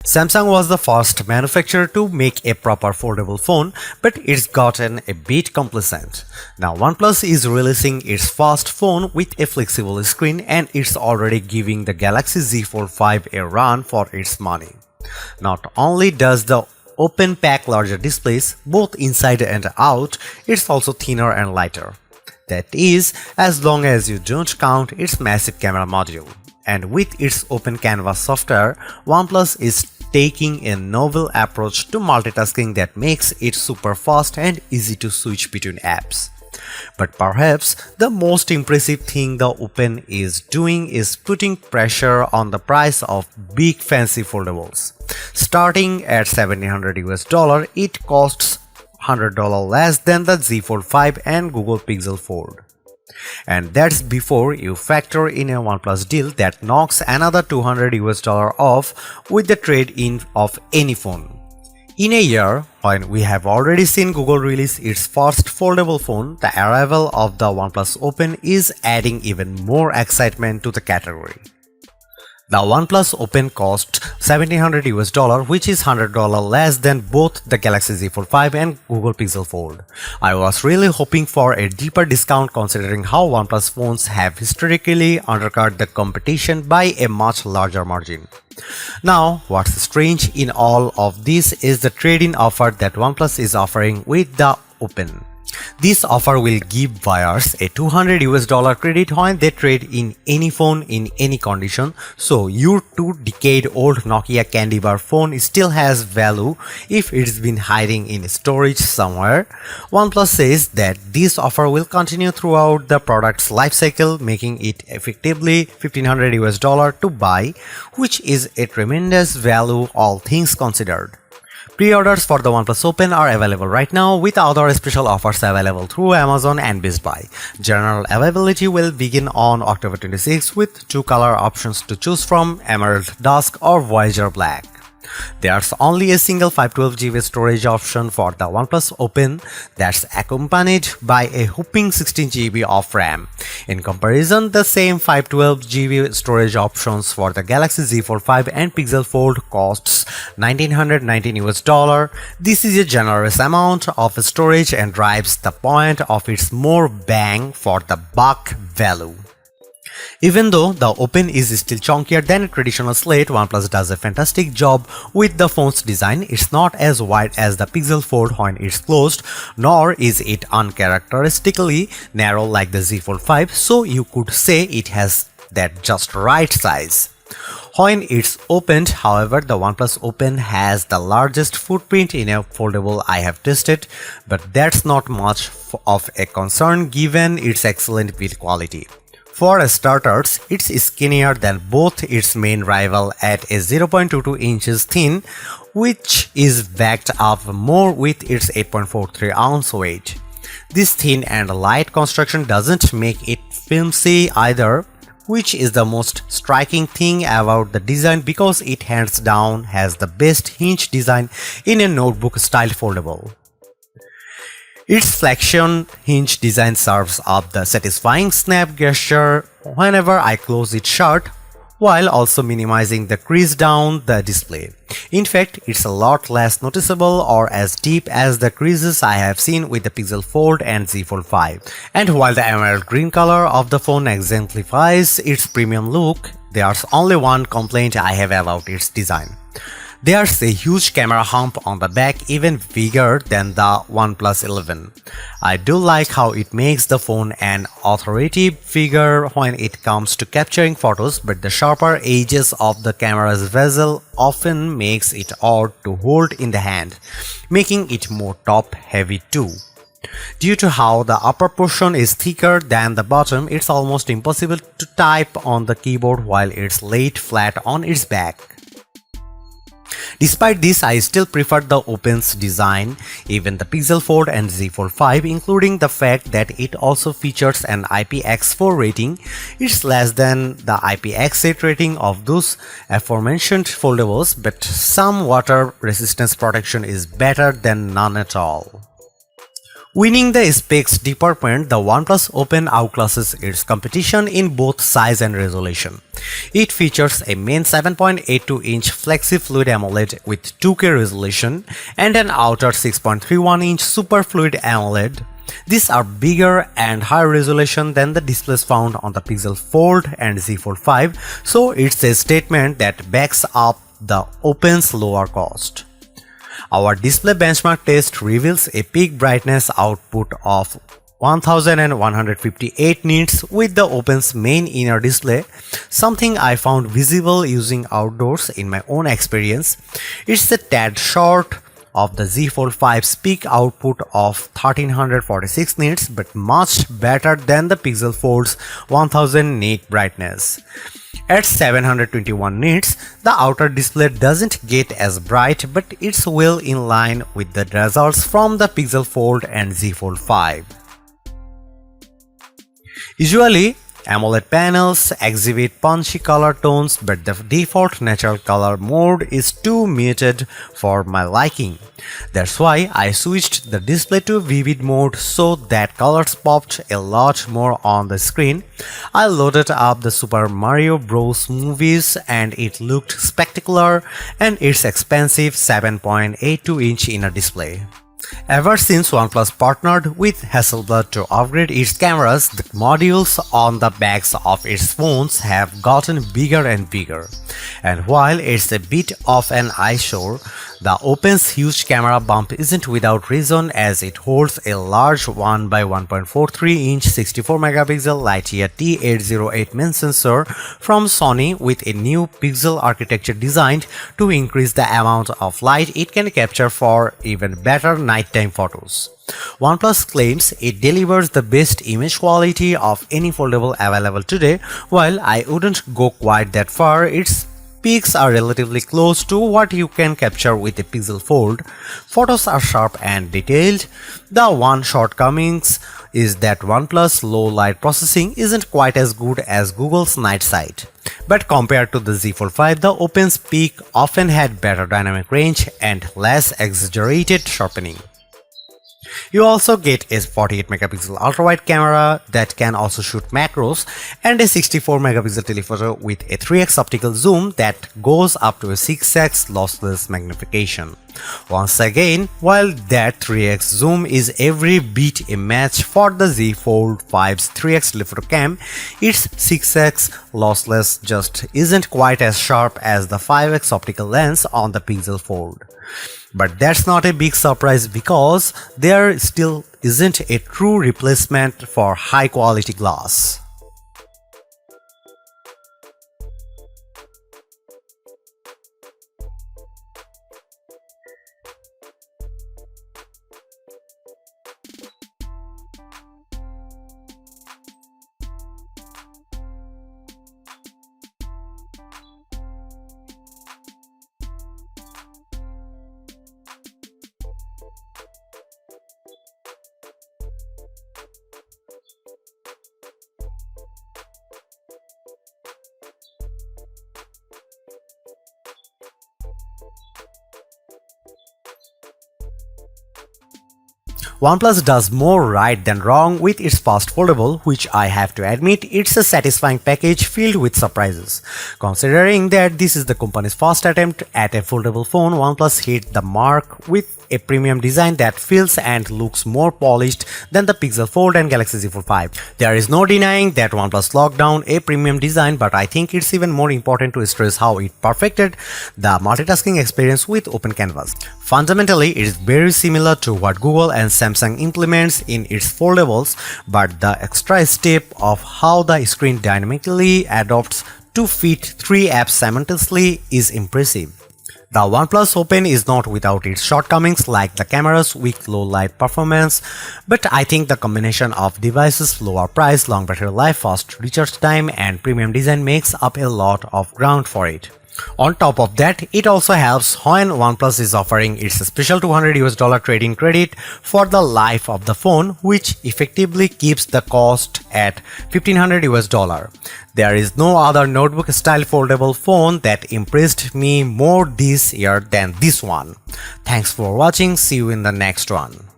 Samsung was the first manufacturer to make a proper foldable phone, but it's gotten a bit complacent. Now OnePlus is releasing its first phone with a flexible screen, and it's already giving the Galaxy Z Fold 5 a run for its money. Not only does the open pack larger displays, both inside and out, it's also thinner and lighter. That is, as long as you don't count its massive camera module. And with its open canvas software, OnePlus is taking a novel approach to multitasking that makes it super fast and easy to switch between apps. But perhaps the most impressive thing the Open is doing is putting pressure on the price of big fancy foldables. Starting at $1,700 it costs $100 less than the Z Fold 5 and Google Pixel Fold. And that's before you factor in a OnePlus deal that knocks another $200 off with the trade-in of any phone. In a year, when we have already seen Google release its first foldable phone, the arrival of the OnePlus Open is adding even more excitement to the category. The OnePlus Open cost $1,700, which is $100 less than both the Galaxy Z Fold 5 and Google Pixel Fold. I was really hoping for a deeper discount considering how OnePlus phones have historically undercut the competition by a much larger margin. Now, what's strange in all of this is the trade-in offer that OnePlus is offering with the Open. This offer will give buyers a $200 credit when they trade in any phone in any condition, so your 2-decade-old Nokia candy bar phone still has value if it's been hiding in storage somewhere. OnePlus says that this offer will continue throughout the product's lifecycle, making it effectively $1,500 to buy, which is a tremendous value all things considered. Pre-orders for the OnePlus Open are available right now, with other special offers available through Amazon and Best Buy. General availability will begin on October 26 with 2 color options to choose from: Emerald Dusk or Voyager Black. There's only a single 512GB storage option for the OnePlus Open that's accompanied by a whopping 16GB of RAM. In comparison, the same 512GB storage options for the Galaxy Z Fold 5 and Pixel Fold costs $1,919. This is a generous amount of storage and drives the point of its more bang for the buck value. Even though the Open is still chunkier than a traditional slate, OnePlus does a fantastic job with the phone's design. It's not as wide as the Pixel Fold when it's closed, nor is it uncharacteristically narrow like the Z Fold 5, so you could say it has that just right size. When it's opened, however, the OnePlus Open has the largest footprint in a foldable I have tested, but that's not much of a concern given its excellent build quality. For starters, it's skinnier than both its main rival at a 0.22 inches thin, which is backed up more with its 8.43 ounce weight. This thin and light construction doesn't make it flimsy either, which is the most striking thing about the design because it hands down has the best hinge design in a notebook-style foldable. Its flexion hinge design serves up the satisfying snap gesture whenever I close it shut, while also minimizing the crease down the display. In fact, it's a lot less noticeable or as deep as the creases I have seen with the Pixel Fold and Z Fold 5. And while the emerald green color of the phone exemplifies its premium look, there's only one complaint I have about its design. There's a huge camera hump on the back, even bigger than the OnePlus 11. I do like how it makes the phone an authoritative figure when it comes to capturing photos, but the sharper edges of the camera's bezel often makes it odd to hold in the hand, making it more top-heavy too. Due to how the upper portion is thicker than the bottom, it's almost impossible to type on the keyboard while it's laid flat on its back. Despite this, I still prefer the Open's design, even the Pixel Fold and Z Fold 5, including the fact that it also features an IPX4 rating. It's less than the IPX8 rating of those aforementioned foldables, but some water resistance protection is better than none at all. Winning the specs department, the OnePlus Open outclasses its competition in both size and resolution. It features a main 7.82-inch Flexi-Fluid AMOLED with 2K resolution and an outer 6.31-inch Super Fluid AMOLED. These are bigger and higher resolution than the displays found on the Pixel Fold and Z Fold 5, so it's a statement that backs up the Open's lower cost. Our display benchmark test reveals a peak brightness output of 1158 nits with the Open's main inner display, something I found visible using outdoors in my own experience. It's a tad short of the Z Fold 5's peak output of 1346 nits, but much better than the Pixel Fold's 1000 nit brightness. At 721 nits, the outer display doesn't get as bright, but it's well in line with the results from the Pixel Fold and Z Fold 5. Usually, AMOLED panels exhibit punchy color tones, but the default natural color mode is too muted for my liking. That's why I switched the display to vivid mode so that colors popped a lot more on the screen. I loaded up the Super Mario Bros. Movies and it looked spectacular and its expensive 7.82-inch inner display. Ever since OnePlus partnered with Hasselblad to upgrade its cameras, the modules on the backs of its phones have gotten bigger and bigger. And while it's a bit of an eyesore, the Open's huge camera bump isn't without reason, as it holds a large 1 by 1.43-inch 64-megapixel Lightyear T808 main sensor from Sony with a new pixel architecture designed to increase the amount of light it can capture for even better nighttime photos. OnePlus claims it delivers the best image quality of any foldable available today. While I wouldn't go quite that far, its peaks are relatively close to what you can capture with a Pixel Fold. Photos are sharp and detailed. The one shortcoming is that OnePlus low light processing isn't quite as good as Google's night sight. But compared to the Z Fold 5, the Open's peak often had better dynamic range and less exaggerated sharpening. You also get a 48-megapixel ultra-wide camera that can also shoot macros and a 64-megapixel telephoto with a 3x optical zoom that goes up to a 6x lossless magnification. Once again, while that 3x zoom is every bit a match for the Z Fold 5's 3x telephoto cam, its 6x lossless just isn't quite as sharp as the 5x optical lens on the Pixel Fold. But that's not a big surprise because there still isn't a true replacement for high quality glass. OnePlus does more right than wrong with its fast foldable, which I have to admit it's a satisfying package filled with surprises. Considering that this is the company's first attempt at a foldable phone, OnePlus hit the mark with a premium design that feels and looks more polished than the Pixel Fold and Galaxy Z Fold 5. There is no denying that OnePlus locked down a premium design, but I think it's even more important to stress how it perfected the multitasking experience with Open Canvas. Fundamentally, it is very similar to what Google and Samsung implements in its foldables, but the extra step of how the screen dynamically adapts to fit 3 apps simultaneously is impressive. The OnePlus Open is not without its shortcomings like the camera's weak low light performance, but I think the combination of device's lower price, long battery life, fast recharge time and premium design makes up a lot of ground for it. On top of that, it also helps when OnePlus is offering its special $200 trade-in credit for the life of the phone, which effectively keeps the cost at $1,500. There is no other notebook-style foldable phone that impressed me more this year than this one. Thanks for watching. See you in the next one.